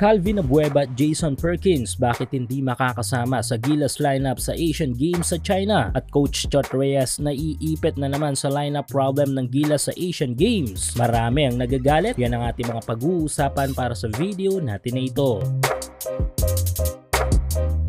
Calvin Abueva at Jason Perkins bakit hindi makakasama sa Gilas lineup sa Asian Games sa China, at Coach Chot Reyes naiipit na naman sa lineup problem ng Gilas sa Asian Games. Marami ang nagagalit, yan ang ating mga pag-uusapan para sa video natin na ito.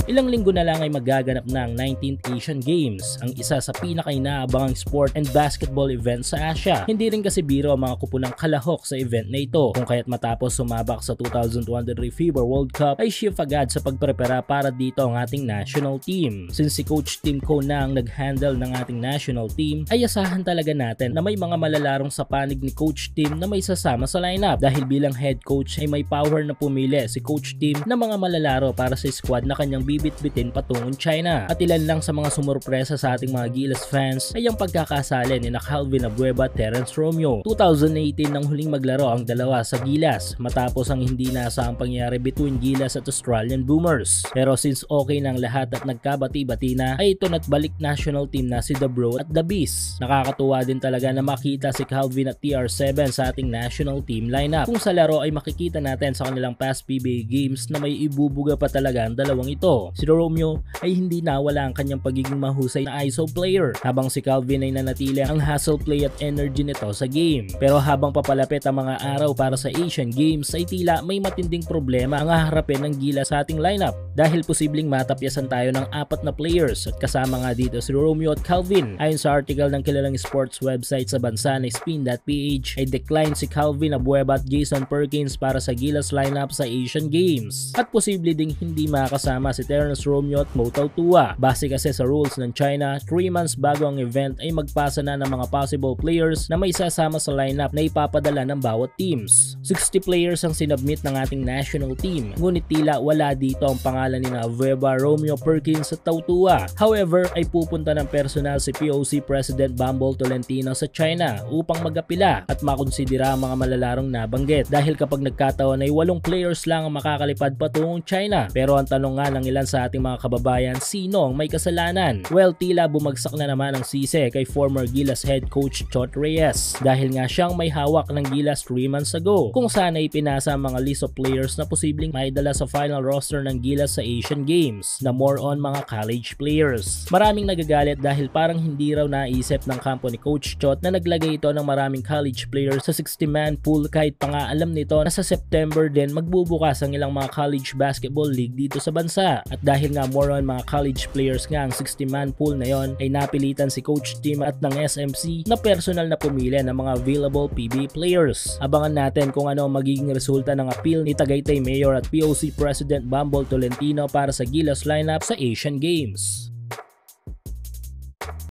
Ilang linggo na lang ay magaganap ng 19th Asian Games, ang isa sa pinaka-inaabangang sport and basketball event sa Asia. Hindi rin kasi biro ang mga kupunang kalahok sa event na ito, kung kaya't matapos sumabak sa 2023 FIBA World Cup ay shift agad sa pagprepara para dito ang ating national team. Since si Coach Tim Ko na ang nag-handle ng ating national team, ay asahan talaga natin na may mga malalarong sa panig ni Coach Tim na may sasama sa lineup, dahil bilang head coach ay may power na pumili si Coach Tim na mga malalaro para sa squad na kanyang bibit-bitin patungong China. At ilan lang sa mga sumurpresa sa ating mga Gilas fans ay ang pagkakasali ni Calvin Abueva at Terrence Romeo. 2018 nang huling maglaro ang dalawa sa Gilas matapos ang hindi naasahang pangyayari between Gilas at Australian Boomers. Pero since okay ng lahat at nagkabati-bati na, ay ito na't balik national team na si The Bro at The Beast. Nakakatuwa din talaga na makita si Calvin at TR7 sa ating national team lineup. Kung sa laro ay makikita natin sa kanilang past PBA games na may ibubuga pa talaga ang dalawang ito. Si Romeo ay hindi nawala ang kanyang pagiging mahusay na ISO player, habang si Calvin ay nanatili ang hustle play at energy nito sa game. Pero habang papalapit ang mga araw para sa Asian Games ay tila may matinding problema ang haharapin ng Gilas sa ating lineup, dahil posibleng matapyasan tayo ng 4 na players, at kasama nga dito si Romeo at Calvin. Ayon sa article ng kilalang sports website sa bansa na Spin.ph ay decline si Calvin Abueva at Jason Perkins para sa Gilas lineup sa Asian Games, at posible ding hindi makasama si Terrence Romeo at Mo Tautua. Base kasi sa rules ng China, 3 months bago ang event ay magpasa na ng mga possible players na may sasama sa lineup na ipapadala ng bawat teams. 60 players ang sinubmit ng ating national team, ngunit tila wala dito ang pangalan ni Abueva, Romeo, Perkins at Tautua. However, ay pupunta ng personal si POC President Bumble Tolentino sa China upang magapila at makonsidera ang mga malalarong nabanggit, dahil kapag nagkataon ay 8 players lang ang makakalipad patungong China. Pero ang tanong nga ng ilan sa ating mga kababayan, sino ang may kasalanan? Well, tila bumagsak na naman ang sisi kay former Gilas head coach Chot Reyes, dahil nga siyang may hawak ng Gilas 3 months ago, kung saan ay pinasa ang mga list of players na posibleng maidala sa final roster ng Gilas sa Asian Games na more on mga college players. Maraming nagagalit dahil parang hindi raw naisip ng kampo ni Coach Chot na naglagay ito ng maraming college players sa 60-man pool, kahit pa nga alam nito na sa September din magbubukas ang ilang mga college basketball league dito sa bansa. At dahil nga more on mga college players nga ang 60-man pool na yon, ay napilitan si Coach Tim at ng SMC na personal na pumili ng mga available PBA players. Abangan natin kung ano ang magiging resulta ng appeal ni Tagaytay Mayor at POC President Bumble Tolentino para sa Gilas lineup sa Asian Games.